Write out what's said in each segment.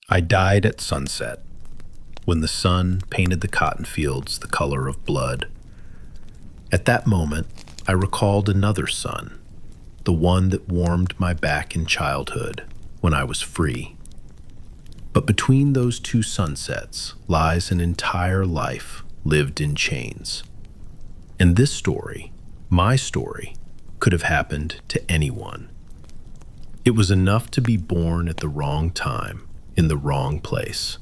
I died at sunset, when the sun painted the cotton fields the color of blood. At that moment, I recalled another sun, the one that warmed my back in childhood when I was free. But between those two sunsets lies an entire life lived in chains. And this story, my story, could have happened to anyone. It was enough to be born at the wrong time, in the wrong place.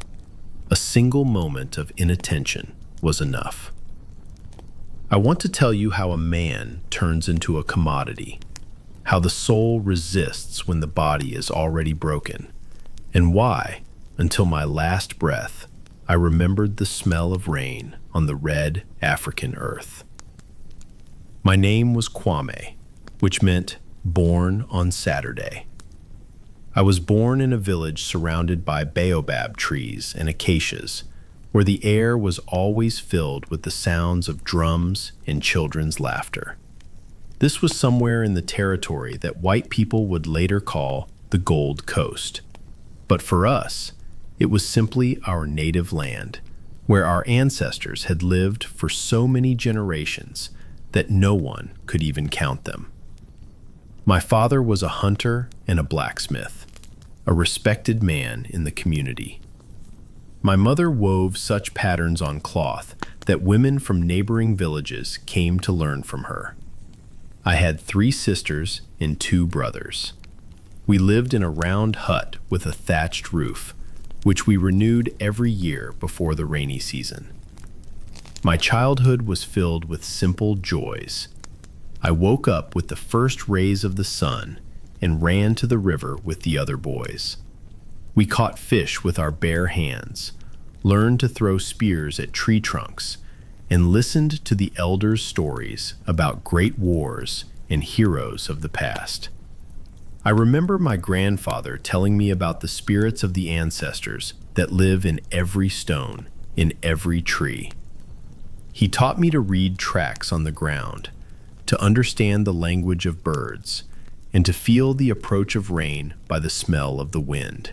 A single moment of inattention was enough. I want to tell you how a man turns into a commodity, how the soul resists when the body is already broken, and why, until my last breath, I remembered the smell of rain on the red African earth. My name was Kwame, which meant born on Saturday. I was born in a village surrounded by baobab trees and acacias, where the air was always filled with the sounds of drums and children's laughter. This was somewhere in the territory that white people would later call the Gold Coast. But for us, it was simply our native land, where our ancestors had lived for so many generations that no one could even count them. My father was a hunter and a blacksmith, a respected man in the community. My mother wove such patterns on cloth that women from neighboring villages came to learn from her. I had 3 sisters and 2 brothers. We lived in a round hut with a thatched roof, which we renewed every year before the rainy season. My childhood was filled with simple joys. I woke up with the first rays of the sun and ran to the river with the other boys. We caught fish with our bare hands, learned to throw spears at tree trunks, and listened to the elders' stories about great wars and heroes of the past. I remember my grandfather telling me about the spirits of the ancestors that live in every stone, in every tree. He taught me to read tracks on the ground, to understand the language of birds, and to feel the approach of rain by the smell of the wind.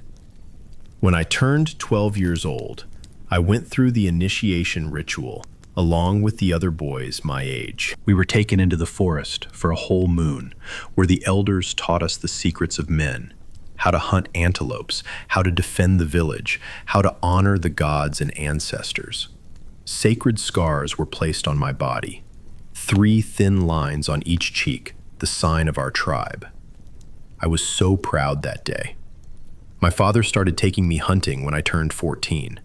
When I turned 12 years old, I went through the initiation ritual along with the other boys my age. We were taken into the forest for a whole moon, where the elders taught us the secrets of men, how to hunt antelopes, how to defend the village, how to honor the gods and ancestors. Sacred scars were placed on my body, 3 thin lines on each cheek, the sign of our tribe. I was so proud that day. My father started taking me hunting when I turned 14.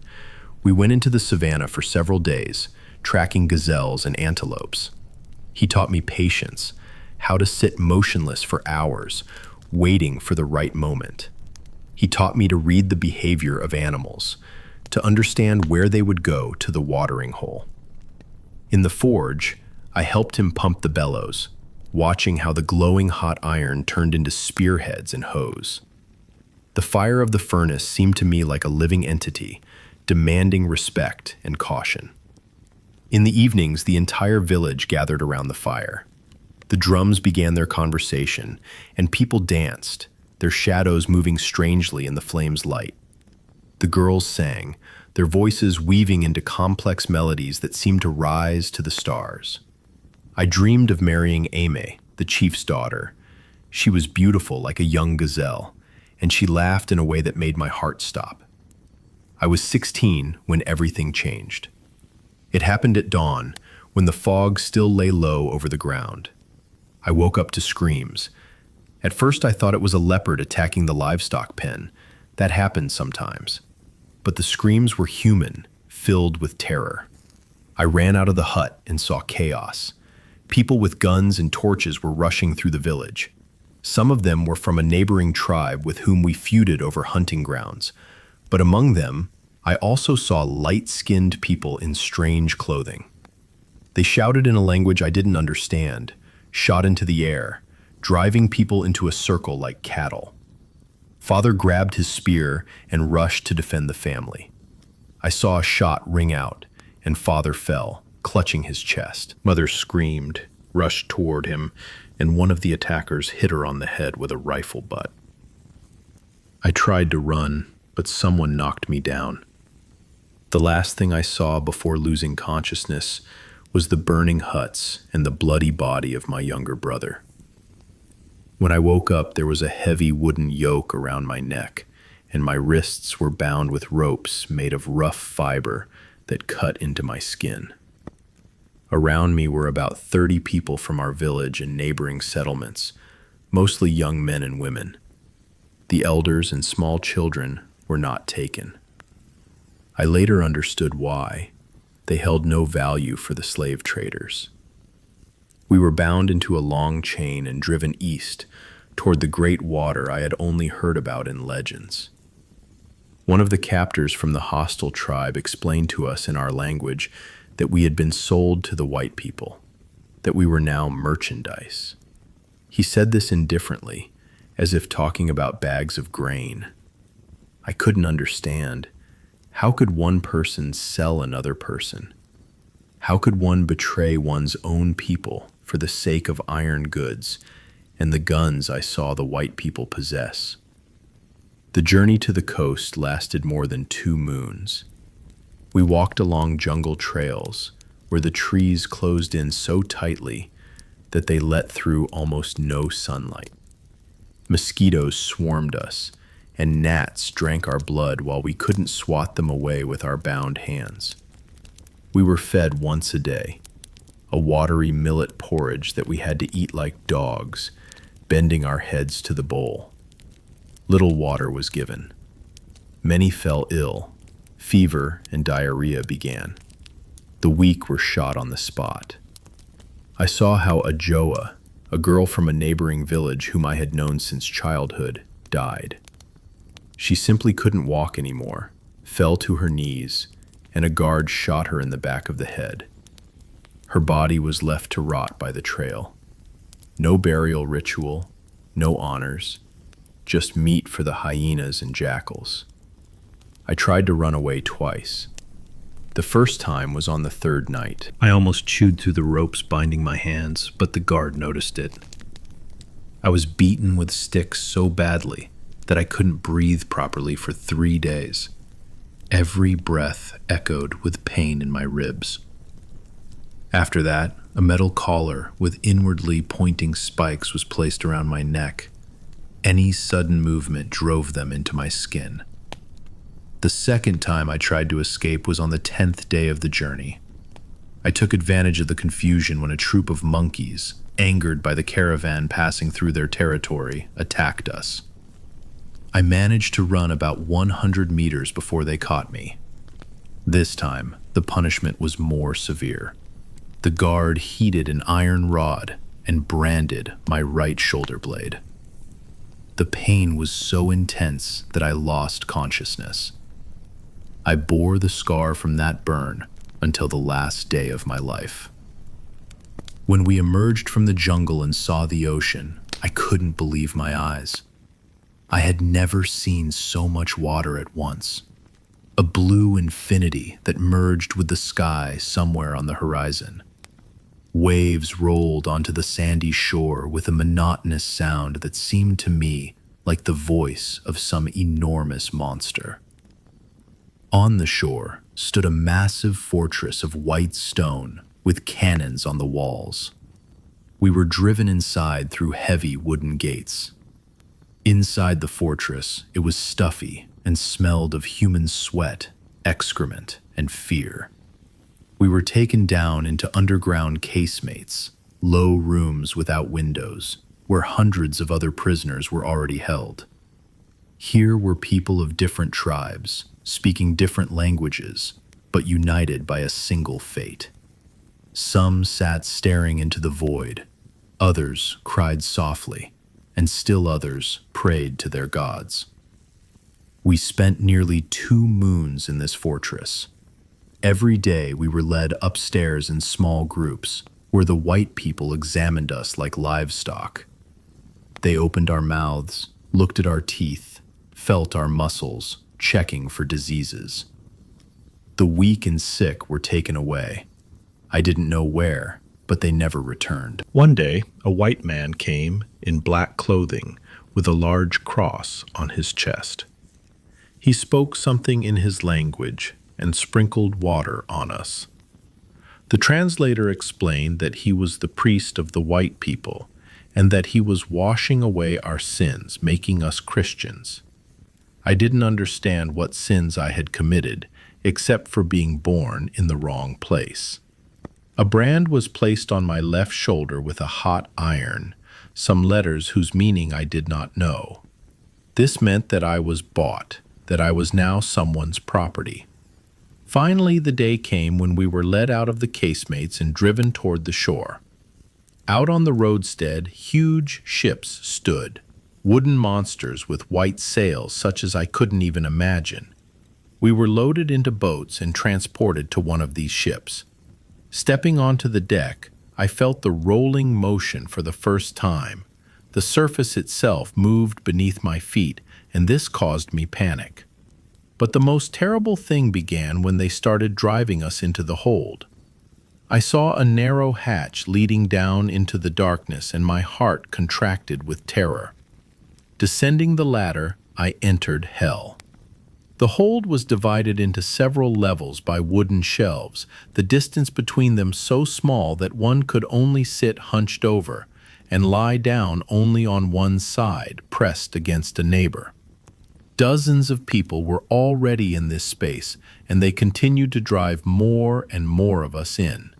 We went into the savanna for several days, tracking gazelles and antelopes. He taught me patience, how to sit motionless for hours, waiting for the right moment. He taught me to read the behavior of animals, to understand where they would go to the watering hole. In the forge, I helped him pump the bellows, watching how the glowing hot iron turned into spearheads and hoes. The fire of the furnace seemed to me like a living entity, demanding respect and caution. In the evenings, the entire village gathered around the fire. The drums began their conversation, and people danced, their shadows moving strangely in the flame's light. The girls sang, their voices weaving into complex melodies that seemed to rise to the stars. I dreamed of marrying Ame, the chief's daughter. She was beautiful like a young gazelle, and she laughed in a way that made my heart stop. I was 16 when everything changed. It happened at dawn, when the fog still lay low over the ground. I woke up to screams. At first I thought it was a leopard attacking the livestock pen. That happens sometimes. But the screams were human, filled with terror. I ran out of the hut and saw chaos. People with guns and torches were rushing through the village. Some of them were from a neighboring tribe with whom we feuded over hunting grounds. But among them, I also saw light-skinned people in strange clothing. They shouted in a language I didn't understand, shot into the air, driving people into a circle like cattle. Father grabbed his spear and rushed to defend the family. I saw a shot ring out, and Father fell, clutching his chest. Mother screamed, rushed toward him, and one of the attackers hit her on the head with a rifle butt. I tried to run, but someone knocked me down. The last thing I saw before losing consciousness was the burning huts and the bloody body of my younger brother. When I woke up, there was a heavy wooden yoke around my neck, and my wrists were bound with ropes made of rough fiber that cut into my skin. Around me were about 30 people from our village and neighboring settlements, mostly young men and women. The elders and small children were not taken. I later understood why. They held no value for the slave traders. We were bound into a long chain and driven east toward the great water I had only heard about in legends. One of the captors from the hostile tribe explained to us in our language that we had been sold to the white people, that we were now merchandise. He said this indifferently, as if talking about bags of grain. I couldn't understand. How could one person sell another person? How could one betray one's own people for the sake of iron goods and the guns I saw the white people possess? The journey to the coast lasted more than 2 moons. We walked along jungle trails where the trees closed in so tightly that they let through almost no sunlight. Mosquitoes swarmed us, and gnats drank our blood while we couldn't swat them away with our bound hands. We were fed once a day, a watery millet porridge that we had to eat like dogs, bending our heads to the bowl. Little water was given. Many fell ill. Fever and diarrhea began. The weak were shot on the spot. I saw how Ajoa, a girl from a neighboring village whom I had known since childhood, died. She simply couldn't walk anymore, fell to her knees, and a guard shot her in the back of the head. Her body was left to rot by the trail. No burial ritual, no honors, just meat for the hyenas and jackals. I tried to run away twice. The first time was on the 3rd night. I almost chewed through the ropes binding my hands, but the guard noticed it. I was beaten with sticks so badly that I couldn't breathe properly for 3 days. Every breath echoed with pain in my ribs. After that, a metal collar with inwardly pointing spikes was placed around my neck. Any sudden movement drove them into my skin. The second time I tried to escape was on the 10th day of the journey. I took advantage of the confusion when a troop of monkeys, angered by the caravan passing through their territory, attacked us. I managed to run about 100 meters before they caught me. This time, the punishment was more severe. The guard heated an iron rod and branded my right shoulder blade. The pain was so intense that I lost consciousness. I bore the scar from that burn until the last day of my life. When we emerged from the jungle and saw the ocean, I couldn't believe my eyes. I had never seen so much water at once. A blue infinity that merged with the sky somewhere on the horizon. Waves rolled onto the sandy shore with a monotonous sound that seemed to me like the voice of some enormous monster. On the shore stood a massive fortress of white stone with cannons on the walls. We were driven inside through heavy wooden gates. Inside the fortress, it was stuffy and smelled of human sweat, excrement, and fear. We were taken down into underground casemates, low rooms without windows, where hundreds of other prisoners were already held. Here were people of different tribes, speaking different languages, but united by a single fate. Some sat staring into the void, others cried softly, and still others prayed to their gods. We spent nearly 2 moons in this fortress. Every day we were led upstairs in small groups, where the white people examined us like livestock. They opened our mouths, looked at our teeth, felt our muscles, checking for diseases. The weak and sick were taken away. I didn't know where, but they never returned. One day, a white man came in black clothing with a large cross on his chest. He spoke something in his language and sprinkled water on us. The translator explained that he was the priest of the white people and that he was washing away our sins, making us Christians. I didn't understand what sins I had committed, except for being born in the wrong place. A brand was placed on my left shoulder with a hot iron, some letters whose meaning I did not know. This meant that I was bought, that I was now someone's property. Finally, the day came when we were led out of the casemates and driven toward the shore. Out on the roadstead, huge ships stood, wooden monsters with white sails such as I couldn't even imagine. We were loaded into boats and transported to one of these ships. Stepping onto the deck, I felt the rolling motion for the first time. The surface itself moved beneath my feet, and this caused me panic. But the most terrible thing began when they started driving us into the hold. I saw a narrow hatch leading down into the darkness, and my heart contracted with terror. Descending the ladder, I entered hell. The hold was divided into several levels by wooden shelves, the distance between them so small that one could only sit hunched over and lie down only on one side, pressed against a neighbor. Dozens of people were already in this space, and they continued to drive more and more of us in.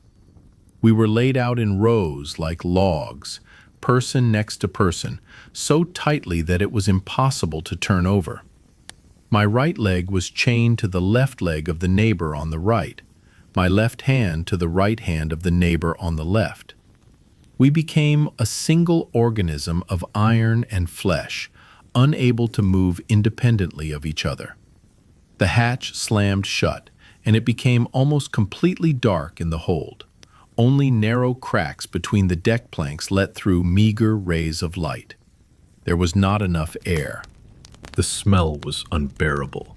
We were laid out in rows like logs, person next to person, so tightly that it was impossible to turn over. My right leg was chained to the left leg of the neighbor on the right, my left hand to the right hand of the neighbor on the left. We became a single organism of iron and flesh, unable to move independently of each other. The hatch slammed shut, and it became almost completely dark in the hold. Only narrow cracks between the deck planks let through meager rays of light. There was not enough air. The smell was unbearable,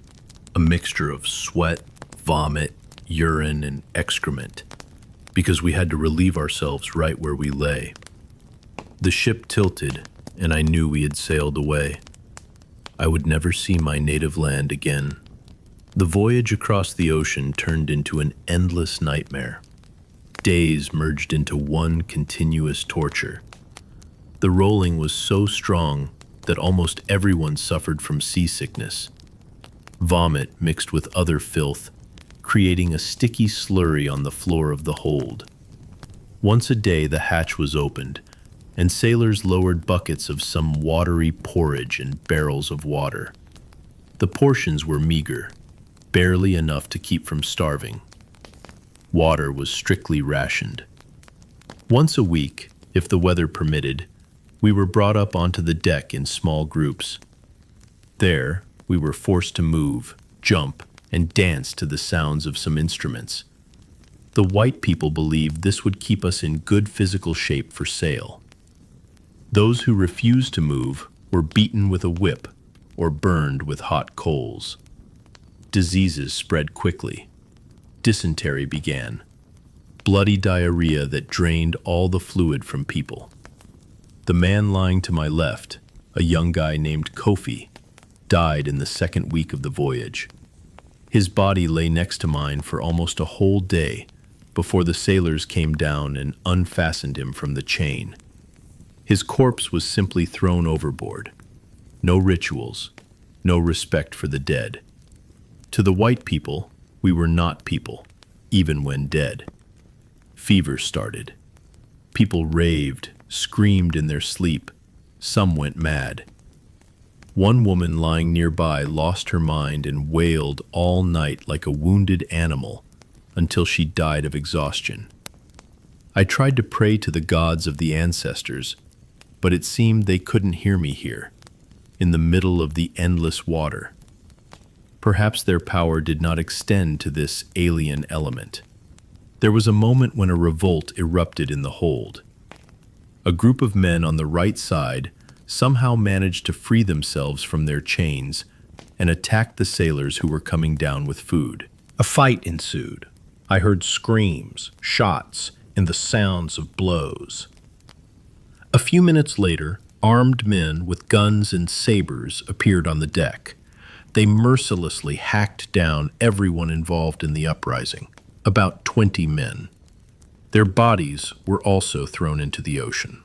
a mixture of sweat, vomit, urine, and excrement, because we had to relieve ourselves right where we lay. The ship tilted, and I knew we had sailed away. I would never see my native land again. The voyage across the ocean turned into an endless nightmare. Days merged into one continuous torture. The rolling was so strong that almost everyone suffered from seasickness. Vomit mixed with other filth, creating a sticky slurry on the floor of the hold. Once a day the hatch was opened, and sailors lowered buckets of some watery porridge and barrels of water. The portions were meager, barely enough to keep from starving. Water was strictly rationed. Once a week, if the weather permitted, we were brought up onto the deck in small groups. There, we were forced to move, jump, and dance to the sounds of some instruments. The white people believed this would keep us in good physical shape for sail. Those who refused to move were beaten with a whip or burned with hot coals. Diseases spread quickly. Dysentery began, bloody diarrhea that drained all the fluid from people. The man lying to my left, a young guy named Kofi, died in the second week of the voyage. His body lay next to mine for almost a whole day before the sailors came down and unfastened him from the chain. His corpse was simply thrown overboard. No rituals, no respect for the dead. To the white people, we were not people, even when dead. Fever started. People raved, screamed in their sleep. Some went mad. One woman lying nearby lost her mind and wailed all night like a wounded animal until she died of exhaustion. I tried to pray to the gods of the ancestors, but it seemed they couldn't hear me here, in the middle of the endless water. Perhaps their power did not extend to this alien element. There was a moment when a revolt erupted in the hold. A group of men on the right side somehow managed to free themselves from their chains and attacked the sailors who were coming down with food. A fight ensued. I heard screams, shots, and the sounds of blows. A few minutes later, armed men with guns and sabers appeared on the deck. They mercilessly hacked down everyone involved in the uprising, about 20 men. Their bodies were also thrown into the ocean.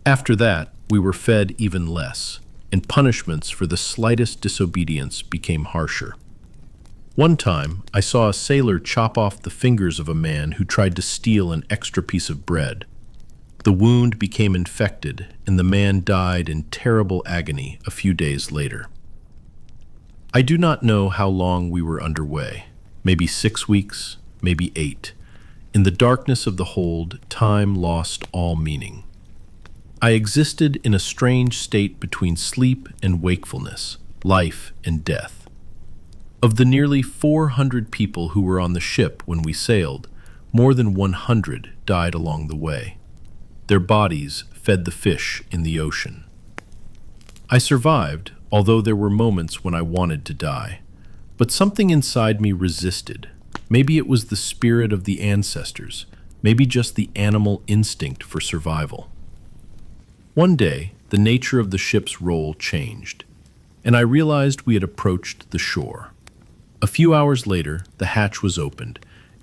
After that, we were fed even less, and punishments for the slightest disobedience became harsher. One time, I saw a sailor chop off the fingers of a man who tried to steal an extra piece of bread. The wound became infected, and the man died in terrible agony a few days later. I do not know how long we were underway, maybe 6 weeks, maybe 8. In the darkness of the hold, time lost all meaning. I existed in a strange state between sleep and wakefulness, life and death. Of the nearly 400 people who were on the ship when we sailed, more than 100 died along the way. Their bodies fed the fish in the ocean. I survived, although there were moments when I wanted to die. But something inside me resisted. Maybe it was the spirit of the ancestors, maybe just the animal instinct for survival. One day, the nature of the ship's role changed, and I realized we had approached the shore. A few hours later, the hatch was opened,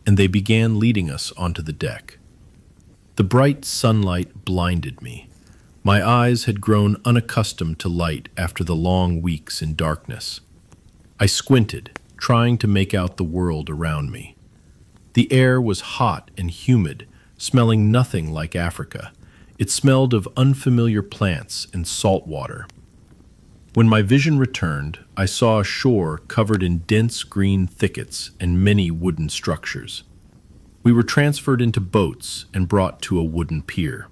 and they began leading us onto the deck. The bright sunlight blinded me. My eyes had grown unaccustomed to light after the long weeks in darkness. I squinted, trying to make out the world around me. The air was hot and humid, smelling nothing like Africa. It smelled of unfamiliar plants and salt water. When my vision returned, I saw a shore covered in dense green thickets and many wooden structures. We were transferred into boats and brought to a wooden pier.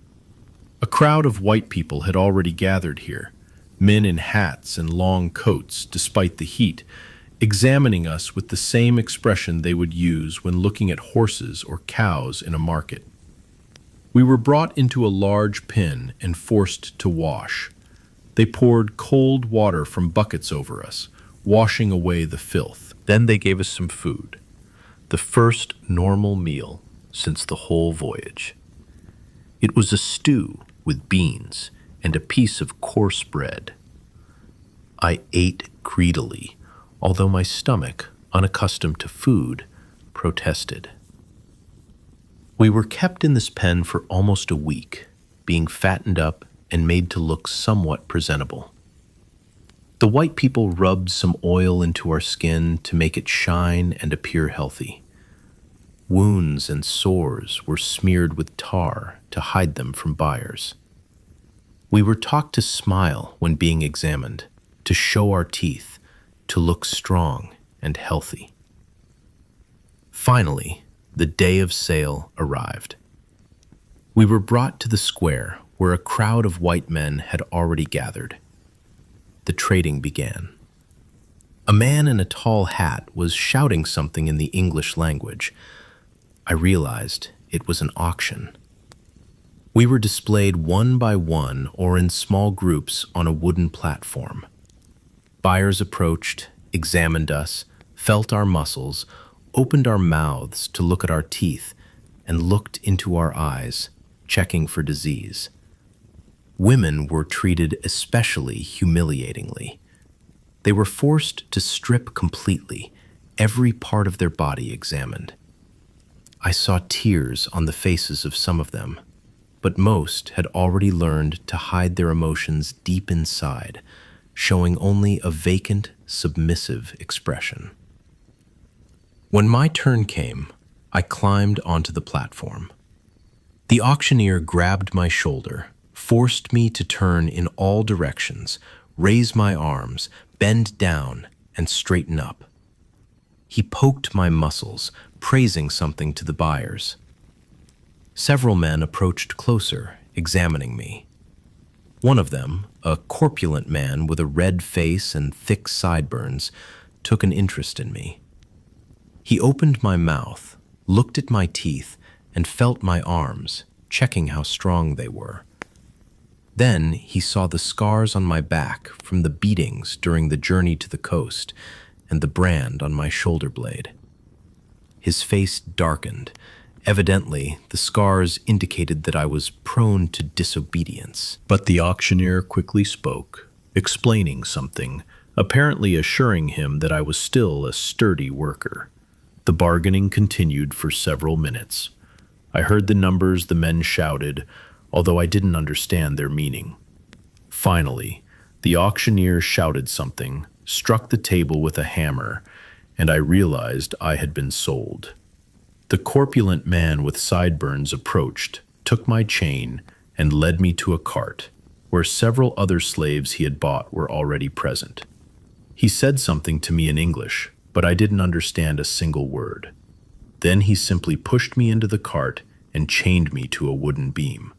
A crowd of white people had already gathered here, men in hats and long coats despite the heat, examining us with the same expression they would use when looking at horses or cows in a market. We were brought into a large pen and forced to wash. They poured cold water from buckets over us, washing away the filth. Then they gave us some food, the first normal meal since the whole voyage. It was a stew with beans and a piece of coarse bread. I ate greedily, although my stomach, unaccustomed to food, protested. We were kept in this pen for almost a week, being fattened up and made to look somewhat presentable. The white people rubbed some oil into our skin to make it shine and appear healthy. Wounds and sores were smeared with tar to hide them from buyers. We were taught to smile when being examined, to show our teeth, to look strong and healthy. Finally, the day of sale arrived. We were brought to the square where a crowd of white men had already gathered. The trading began. A man in a tall hat was shouting something in the English language. I realized it was an auction. We were displayed one by one or in small groups on a wooden platform. Buyers approached, examined us, felt our muscles, opened our mouths to look at our teeth, and looked into our eyes, checking for disease. Women were treated especially humiliatingly. They were forced to strip completely, every part of their body examined. I saw tears on the faces of some of them, but most had already learned to hide their emotions deep inside, showing only a vacant, submissive expression. When my turn came, I climbed onto the platform. The auctioneer grabbed my shoulder, forced me to turn in all directions, raise my arms, bend down, and straighten up. He poked my muscles, praising something to the buyers. Several men approached closer, examining me. One of them, a corpulent man with a red face and thick sideburns, took an interest in me. He opened my mouth, looked at my teeth, and felt my arms, checking how strong they were. Then he saw the scars on my back from the beatings during the journey to the coast and the brand on my shoulder blade. His face darkened. Evidently, the scars indicated that I was prone to disobedience. But the auctioneer quickly spoke, explaining something apparently assuring him that I was still a sturdy worker. The bargaining continued for several minutes. I heard the numbers the men shouted, although I didn't understand their meaning. Finally, the auctioneer shouted something, struck the table with a hammer, and I realized I had been sold. The corpulent man with sideburns approached, took my chain, and led me to a cart, where several other slaves he had bought were already present. He said something to me in English, but I didn't understand a single word. Then he simply pushed me into the cart and chained me to a wooden beam.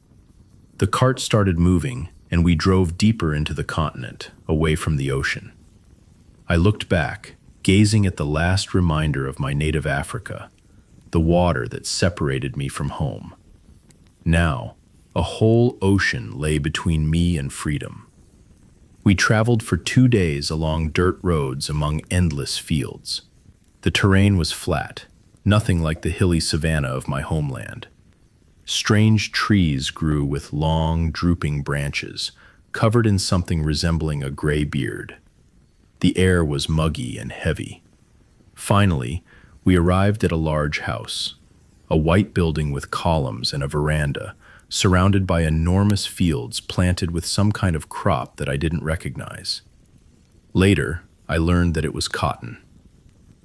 The cart started moving, and we drove deeper into the continent, away from the ocean. I looked back, gazing at the last reminder of my native Africa, the water that separated me from home. Now, a whole ocean lay between me and freedom. We traveled for 2 days along dirt roads among endless fields. The terrain was flat, nothing like the hilly savanna of my homeland. Strange trees grew with long, drooping branches, covered in something resembling a gray beard. The air was muggy and heavy. Finally, we arrived at a large house, a white building with columns and a veranda, surrounded by enormous fields planted with some kind of crop that I didn't recognize. Later, I learned that it was cotton.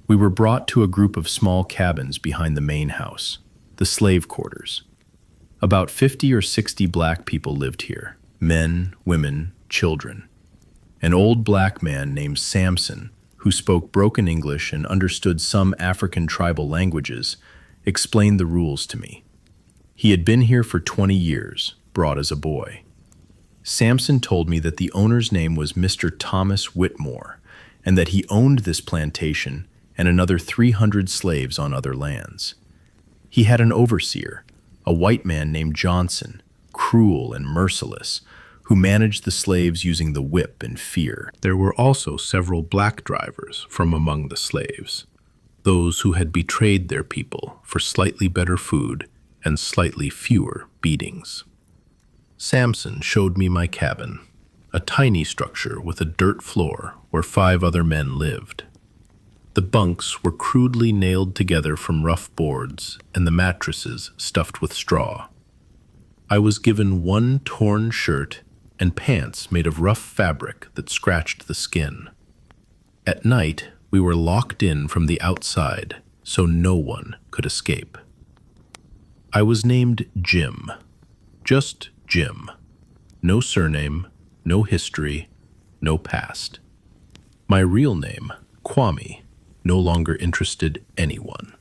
We were brought to a group of small cabins behind the main house, the slave quarters. About 50 or 60 black people lived here, men, women, children. An old black man named Samson, who spoke broken English and understood some African tribal languages, explained the rules to me. He had been here for 20 years, brought as a boy. Samson told me that the owner's name was Mr. Thomas Whitmore, and that he owned this plantation and another 300 slaves on other lands. He had an overseer, a white man named Johnson, cruel and merciless, who managed the slaves using the whip and fear. There were also several black drivers from among the slaves, those who had betrayed their people for slightly better food and slightly fewer beatings. Samson showed me my cabin, a tiny structure with a dirt floor where 5 other men lived. The bunks were crudely nailed together from rough boards and the mattresses stuffed with straw. I was given 1 torn shirt and pants made of rough fabric that scratched the skin. At night, we were locked in from the outside so no one could escape. I was named Jim, just Jim. No surname, no history, no past. My real name, Kwame, no longer interested anyone.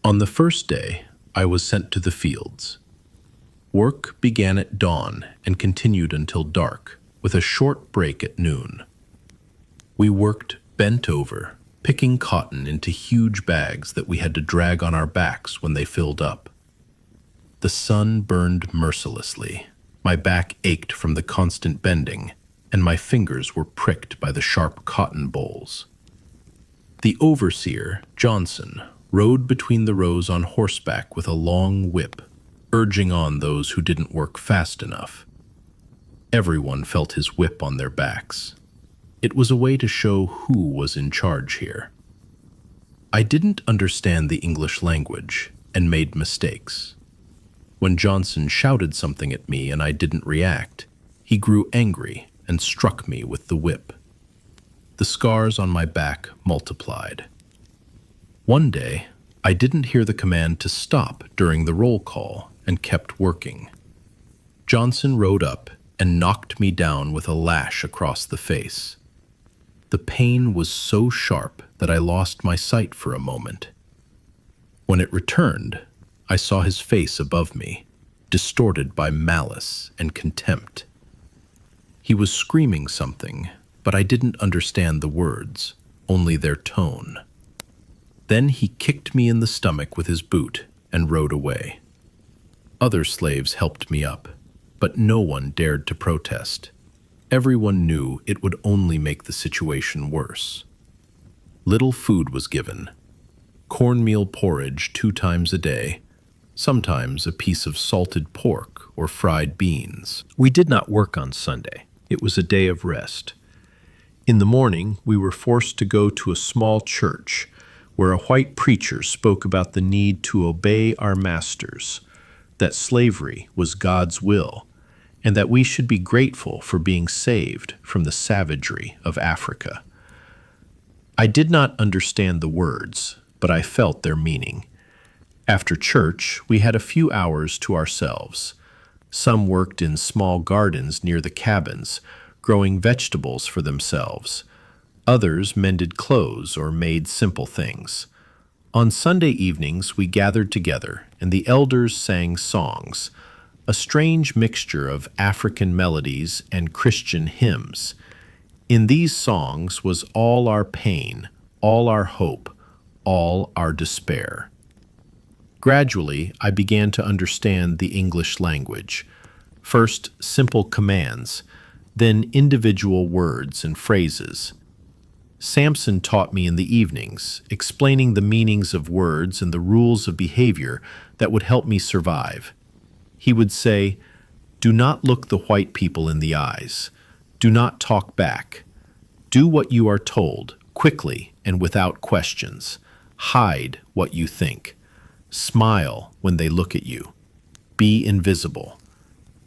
On the first day, I was sent to the fields. Work began at dawn and continued until dark, with a short break at noon. We worked bent over, picking cotton into huge bags that we had to drag on our backs when they filled up. The sun burned mercilessly. My back ached from the constant bending, and my fingers were pricked by the sharp cotton bolls. The overseer, Johnson, rode between the rows on horseback with a long whip, urging on those who didn't work fast enough. Everyone felt his whip on their backs. It was a way to show who was in charge here. I didn't understand the English language and made mistakes. When Johnson shouted something at me and I didn't react, he grew angry and struck me with the whip. The scars on my back multiplied. One day, I didn't hear the command to stop during the roll call and kept working. Johnson rode up and knocked me down with a lash across the face. The pain was so sharp that I lost my sight for a moment. When it returned, I saw his face above me, distorted by malice and contempt. He was screaming something, but I didn't understand the words, only their tone. Then he kicked me in the stomach with his boot and rode away. Other slaves helped me up, but no one dared to protest. Everyone knew it would only make the situation worse. Little food was given. Cornmeal porridge 2 times a day, sometimes a piece of salted pork or fried beans. We did not work on Sunday. It was a day of rest. In the morning, we were forced to go to a small church where a white preacher spoke about the need to obey our masters, that slavery was God's will, and that we should be grateful for being saved from the savagery of Africa. I did not understand the words, but I felt their meaning. After church, we had a few hours to ourselves. Some worked in small gardens near the cabins, growing vegetables for themselves. Others mended clothes or made simple things. On Sunday evenings, we gathered together, and the elders sang songs, a strange mixture of African melodies and Christian hymns. In these songs was all our pain, all our hope, all our despair. Gradually, I began to understand the English language. First, simple commands, then individual words and phrases. Samson taught me in the evenings, explaining the meanings of words and the rules of behavior that would help me survive. He would say, "Do not look the white people in the eyes. Do not talk back. Do what you are told, quickly and without questions. Hide what you think. Smile when they look at you. Be invisible.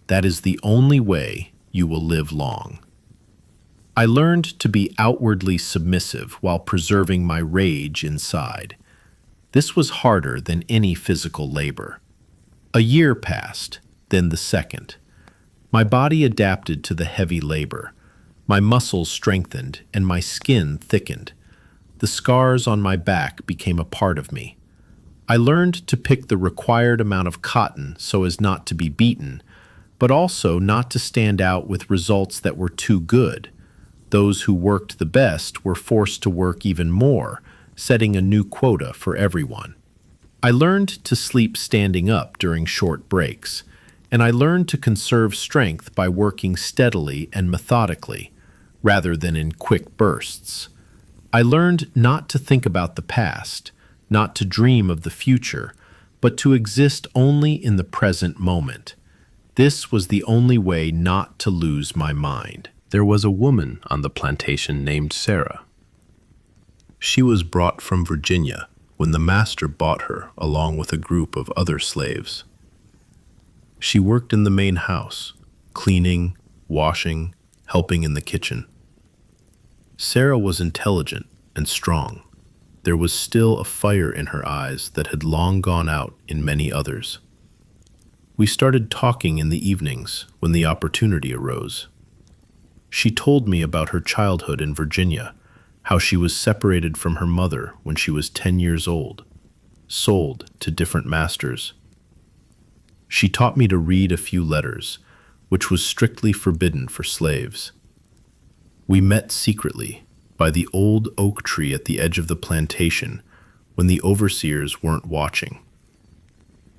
That is the only way you will live long." I learned to be outwardly submissive while preserving my rage inside. This was harder than any physical labor. A year passed, then the second. My body adapted to the heavy labor. My muscles strengthened and my skin thickened. The scars on my back became a part of me. I learned to pick the required amount of cotton so as not to be beaten, but also not to stand out with results that were too good. Those who worked the best were forced to work even more, setting a new quota for everyone. I learned to sleep standing up during short breaks, and I learned to conserve strength by working steadily and methodically, rather than in quick bursts. I learned not to think about the past, not to dream of the future, but to exist only in the present moment. This was the only way not to lose my mind. There was a woman on the plantation named Sarah. She was brought from Virginia when the master bought her along with a group of other slaves. She worked in the main house, cleaning, washing, helping in the kitchen. Sarah was intelligent and strong. There was still a fire in her eyes that had long gone out in many others. We started talking in the evenings when the opportunity arose. She told me about her childhood in Virginia, how she was separated from her mother when she was 10 years old, sold to different masters. She taught me to read a few letters, which was strictly forbidden for slaves. We met secretly by the old oak tree at the edge of the plantation when the overseers weren't watching.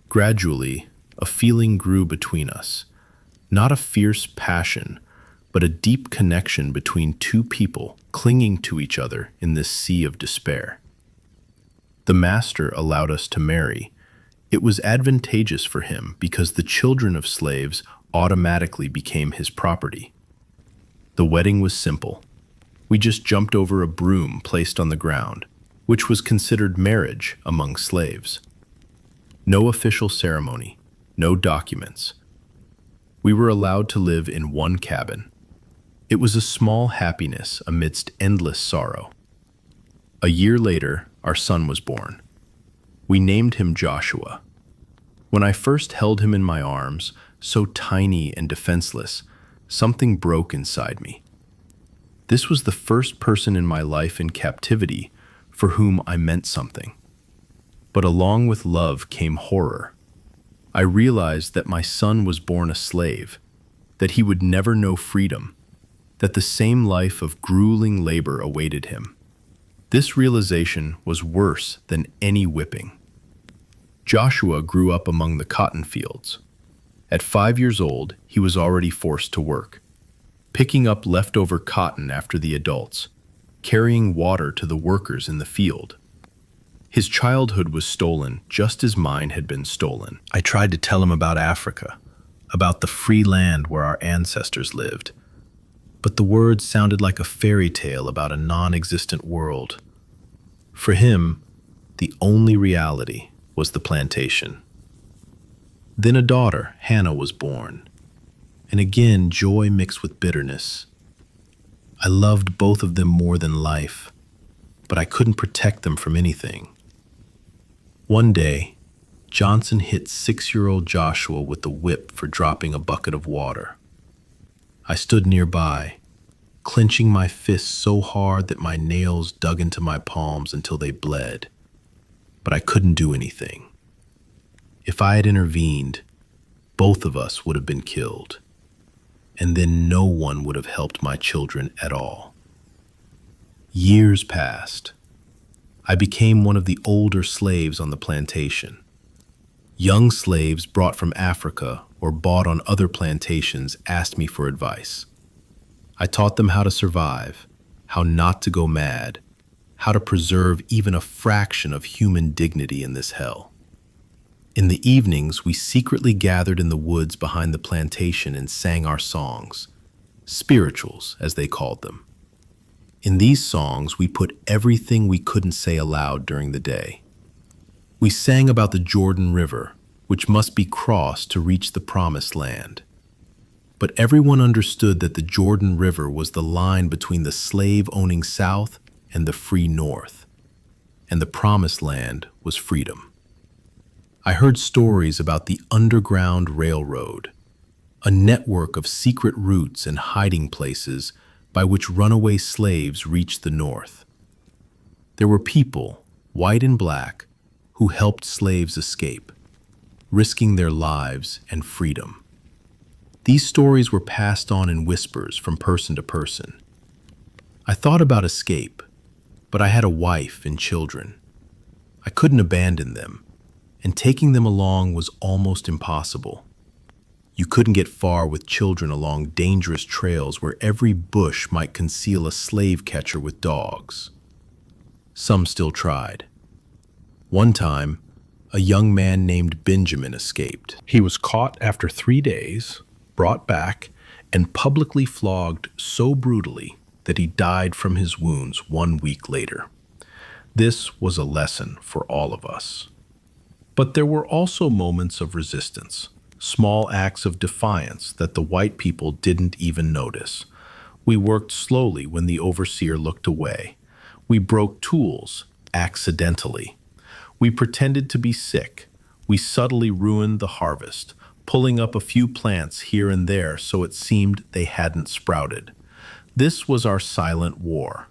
Gradually, a feeling grew between us, not a fierce passion, but a deep connection between two people clinging to each other in this sea of despair. The master allowed us to marry. It was advantageous for him because the children of slaves automatically became his property. The wedding was simple. We just jumped over a broom placed on the ground, which was considered marriage among slaves. No official ceremony, no documents. We were allowed to live in one cabin. It was a small happiness amidst endless sorrow. A year later, our son was born. We named him Joshua. When I first held him in my arms, so tiny and defenseless, something broke inside me. This was the first person in my life in captivity for whom I meant something. But along with love came horror. I realized that my son was born a slave, that he would never know freedom, that the same life of grueling labor awaited him. This realization was worse than any whipping. Joshua grew up among the cotton fields. At 5 years old, he was already forced to work, picking up leftover cotton after the adults, carrying water to the workers in the field. His childhood was stolen just as mine had been stolen. I tried to tell him about Africa, about the free land where our ancestors lived, but the words sounded like a fairy tale about a non-existent world. For him, the only reality was the plantation. Then a daughter, Hannah, was born, and again joy mixed with bitterness. I loved both of them more than life, but I couldn't protect them from anything. One day, Johnson hit 6-year-old Joshua with the whip for dropping a bucket of water. I stood nearby, clenching my fists so hard that my nails dug into my palms until they bled, but I couldn't do anything. If I had intervened, both of us would have been killed, and then no one would have helped my children at all. Years passed. I became one of the older slaves on the plantation. Young slaves brought from Africa or bought on other plantations asked me for advice. I taught them how to survive, how not to go mad, how to preserve even a fraction of human dignity in this hell. In the evenings, we secretly gathered in the woods behind the plantation and sang our songs, spirituals, as they called them. In these songs, we put everything we couldn't say aloud during the day. We sang about the Jordan River, which must be crossed to reach the Promised Land. But everyone understood that the Jordan River was the line between the slave-owning South and the free North, and the Promised Land was freedom. I heard stories about the Underground Railroad, a network of secret routes and hiding places by which runaway slaves reached the North. There were people, white and black, who helped slaves escape, risking their lives and freedom. These stories were passed on in whispers from person to person. I thought about escape, but I had a wife and children. I couldn't abandon them, and taking them along was almost impossible. You couldn't get far with children along dangerous trails where every bush might conceal a slave catcher with dogs. Some still tried. One time, a young man named Benjamin escaped. He was caught after 3 days, brought back, and publicly flogged so brutally that he died from his wounds 1 week later. This was a lesson for all of us. But there were also moments of resistance, small acts of defiance that the white people didn't even notice. We worked slowly when the overseer looked away. We broke tools accidentally. We pretended to be sick. We subtly ruined the harvest, pulling up a few plants here and there so it seemed they hadn't sprouted. This was our silent war.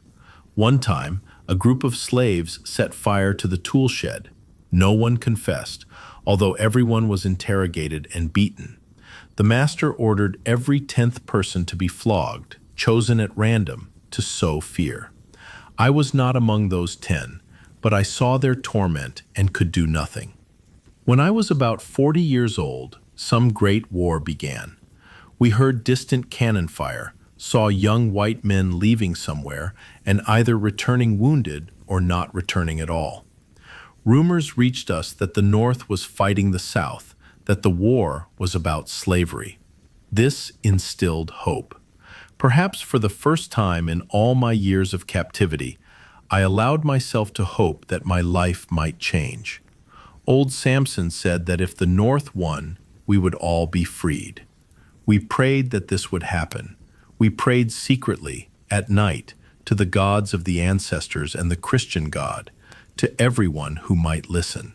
One time, a group of slaves set fire to the tool shed. No one confessed, although everyone was interrogated and beaten. The master ordered every 10th person to be flogged, chosen at random, to sow fear. I was not among those 10, but I saw their torment and could do nothing. When I was about 40 years old, some great war began. We heard distant cannon fire, saw young white men leaving somewhere, and either returning wounded or not returning at all. Rumors reached us that the North was fighting the South, that the war was about slavery. This instilled hope. Perhaps for the first time in all my years of captivity, I allowed myself to hope that my life might change. Old Samson said that if the North won, we would all be freed. We prayed that this would happen. We prayed secretly, at night, to the gods of the ancestors and the Christian God, to everyone who might listen.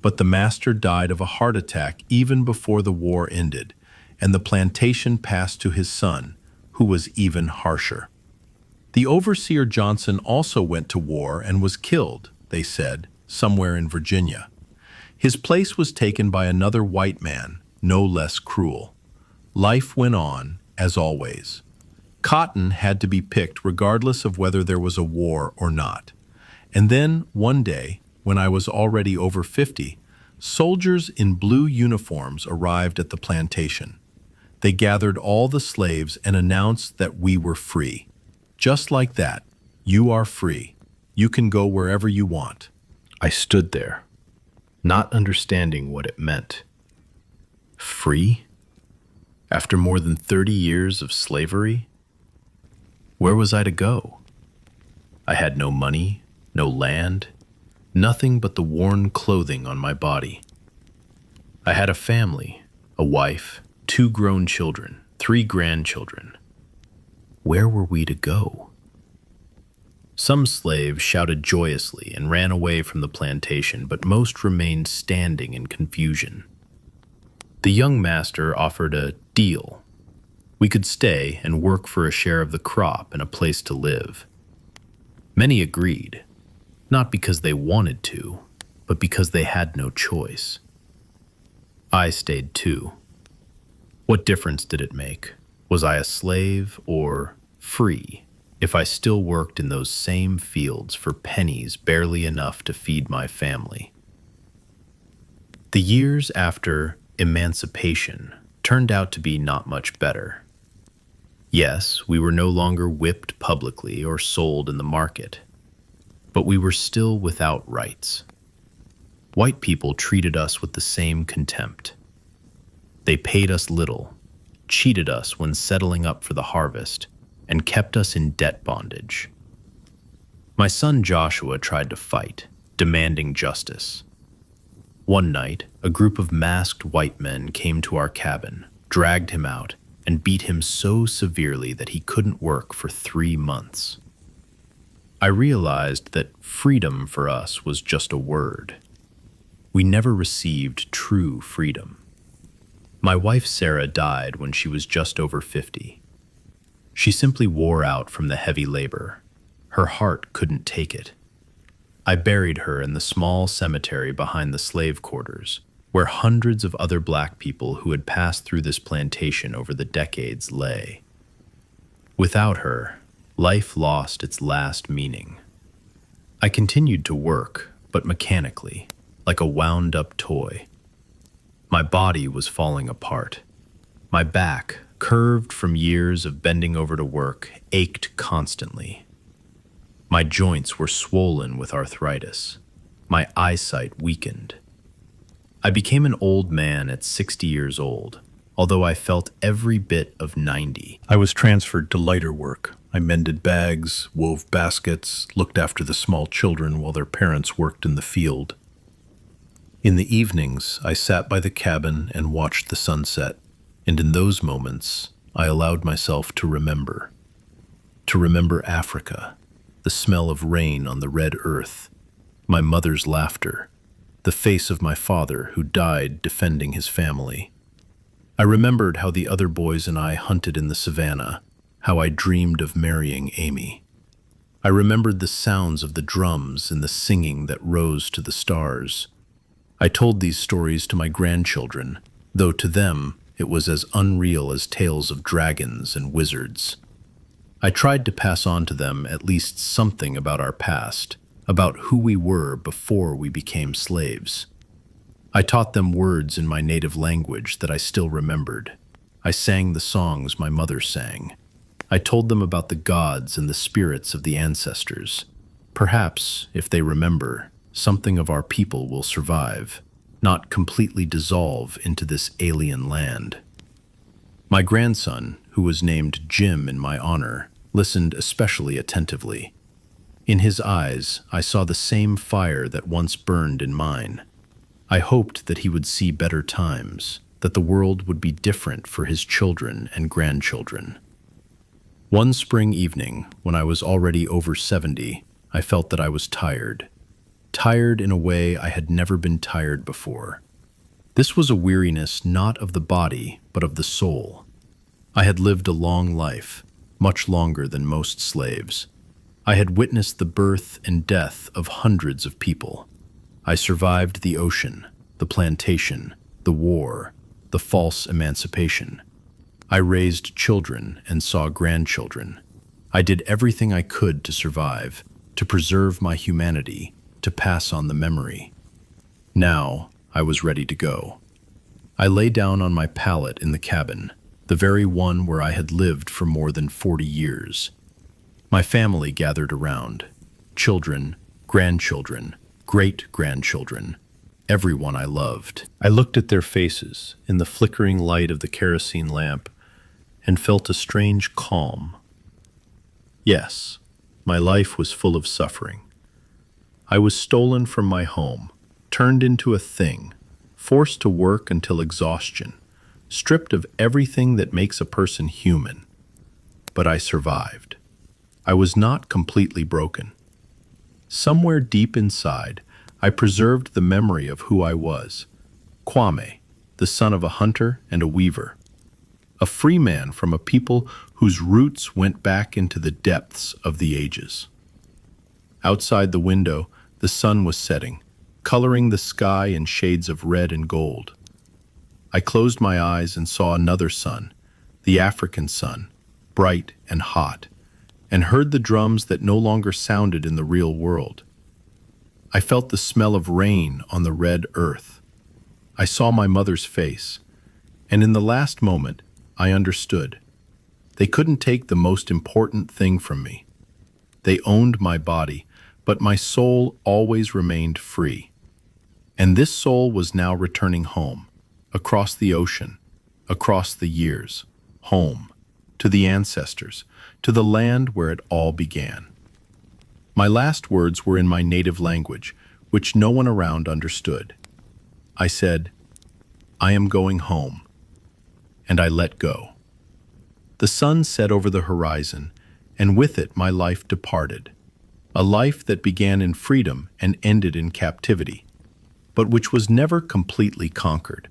But the master died of a heart attack even before the war ended, and the plantation passed to his son, who was even harsher. The overseer Johnson also went to war and was killed, they said, somewhere in Virginia. His place was taken by another white man, no less cruel. Life went on, as always. Cotton had to be picked regardless of whether there was a war or not. And then, one day, when I was already over 50, soldiers in blue uniforms arrived at the plantation. They gathered all the slaves and announced that we were free. Just like that, you are free. You can go wherever you want. I stood there, not understanding what it meant. Free? After more than 30 years of slavery? Where was I to go? I had no money, no land, nothing but the worn clothing on my body. I had a family, a wife, 2 grown children, 3 grandchildren. Where were we to go? Some slaves shouted joyously and ran away from the plantation, but most remained standing in confusion. The young master offered a deal. We could stay and work for a share of the crop and a place to live. Many agreed, not because they wanted to, but because they had no choice. I stayed too. What difference did it make? Was I a slave or free if I still worked in those same fields for pennies barely enough to feed my family? The years after emancipation turned out to be not much better. Yes, we were no longer whipped publicly or sold in the market, but we were still without rights. White people treated us with the same contempt. They paid us little, cheated us when settling up for the harvest, and kept us in debt bondage. My son Joshua tried to fight, demanding justice. One night, a group of masked white men came to our cabin, dragged him out, and beat him so severely that he couldn't work for 3 months. I realized that freedom for us was just a word. We never received true freedom. My wife Sarah died when she was just over 50. She simply wore out from the heavy labor. Her heart couldn't take it. I buried her in the small cemetery behind the slave quarters, where hundreds of other black people who had passed through this plantation over the decades lay. Without her, life lost its last meaning. I continued to work, but mechanically, like a wound-up toy. My body was falling apart. My back, curved from years of bending over to work, ached constantly. My joints were swollen with arthritis. My eyesight weakened. I became an old man at 60 years old, although I felt every bit of 90. I was transferred to lighter work. I mended bags, wove baskets, looked after the small children while their parents worked in the field. In the evenings, I sat by the cabin and watched the sunset, and in those moments, I allowed myself to remember Africa, the smell of rain on the red earth, my mother's laughter, the face of my father who died defending his family. I remembered how the other boys and I hunted in the savanna, how I dreamed of marrying Amy. I remembered the sounds of the drums and the singing that rose to the stars. I told these stories to my grandchildren, though to them it was as unreal as tales of dragons and wizards. I tried to pass on to them at least something about our past, about who we were before we became slaves. I taught them words in my native language that I still remembered. I sang the songs my mother sang. I told them about the gods and the spirits of the ancestors. Perhaps, if they remember, something of our people will survive, not completely dissolve into this alien land. My grandson, who was named Jim in my honor, listened especially attentively. In his eyes, I saw the same fire that once burned in mine. I hoped that he would see better times, that the world would be different for his children and grandchildren. One spring evening, when I was already over 70, I felt that I was tired. Tired in a way I had never been tired before. This was a weariness not of the body, but of the soul. I had lived a long life, much longer than most slaves. I had witnessed the birth and death of hundreds of people. I survived the ocean, the plantation, the war, the false emancipation. I raised children and saw grandchildren. I did everything I could to survive, to preserve my humanity, to pass on the memory. Now, I was ready to go. I lay down on my pallet in the cabin, the very one where I had lived for more than 40 years. My family gathered around. Children, grandchildren, great-grandchildren, everyone I loved. I looked at their faces in the flickering light of the kerosene lamp and felt a strange calm. Yes, my life was full of suffering. I was stolen from my home, turned into a thing, forced to work until exhaustion, stripped of everything that makes a person human. But I survived. I was not completely broken. Somewhere deep inside, I preserved the memory of who I was, Kwame, the son of a hunter and a weaver, a free man from a people whose roots went back into the depths of the ages. Outside the window, the sun was setting, coloring the sky in shades of red and gold. I closed my eyes and saw another sun, the African sun, bright and hot, and heard the drums that no longer sounded in the real world. I felt the smell of rain on the red earth. I saw my mother's face, and in the last moment, I understood. They couldn't take the most important thing from me. They owned my body, but my soul always remained free. And this soul was now returning home, across the ocean, across the years, home, to the ancestors, to the land where it all began. My last words were in my native language, which no one around understood. I said, "I am going home," and I let go. The sun set over the horizon, and with it my life departed, a life that began in freedom and ended in captivity, but which was never completely conquered.